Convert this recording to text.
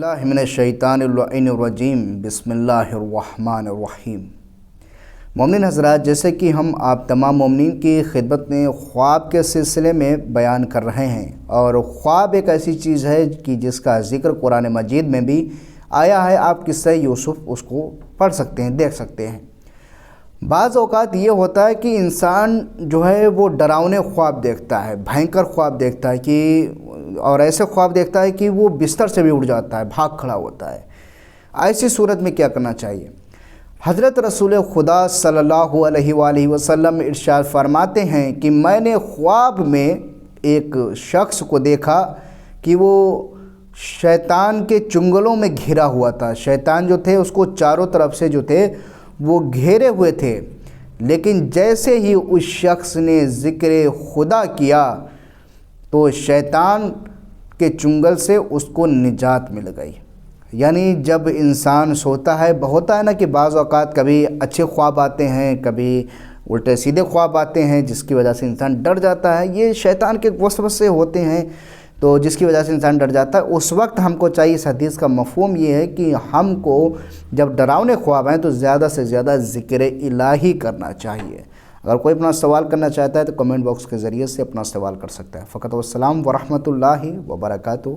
باللہ من الشیطان اللعین الرجیم بسم اللہ الرحمن الرحیم۔ مومنین حضرات، جیسے کہ ہم آپ تمام مومنین کی خدمت میں خواب کے سلسلے میں بیان کر رہے ہیں، اور خواب ایک ایسی چیز ہے کہ جس کا ذکر قرآن مجید میں بھی آیا ہے۔ آپ قصہ یوسف اس کو پڑھ سکتے ہیں، دیکھ سکتے ہیں۔ بعض اوقات یہ ہوتا ہے کہ انسان جو ہے وہ ڈراؤنے خواب دیکھتا ہے، بھینکر خواب دیکھتا ہے اور ایسے خواب دیکھتا ہے کہ وہ بستر سے بھی اٹھ جاتا ہے، بھاگ کھڑا ہوتا ہے۔ ایسی صورت میں کیا کرنا چاہیے؟ حضرت رسول خدا صلی اللہ علیہ وآلہ وسلم ارشاد فرماتے ہیں کہ میں نے خواب میں ایک شخص کو دیکھا کہ وہ شیطان کے چنگلوں میں گھرا ہوا تھا۔ شیطان جو تھے اس کو چاروں طرف سے جو تھے وہ گھیرے ہوئے تھے، لیکن جیسے ہی اس شخص نے ذکر خدا کیا تو شیطان کے چنگل سے اس کو نجات مل گئی۔ یعنی جب انسان سوتا ہے، ہوتا ہے نا کہ بعض اوقات کبھی اچھے خواب آتے ہیں، کبھی الٹے سیدھے خواب آتے ہیں جس کی وجہ سے انسان ڈر جاتا ہے۔ یہ شیطان کے وسوسے ہوتے ہیں تو جس کی وجہ سے انسان ڈر جاتا ہے۔ اس وقت ہم کو چاہیے، اس حدیث کا مفہوم یہ ہے کہ ہم کو جب ڈراؤنے خواب آئیں تو زیادہ سے زیادہ ذکر الہی کرنا چاہیے۔ اگر کوئی اپنا سوال کرنا چاہتا ہے تو کمنٹ باکس کے ذریعے سے اپنا سوال کر سکتا ہے۔ فقط والسلام ورحمۃ اللہ وبرکاتہ۔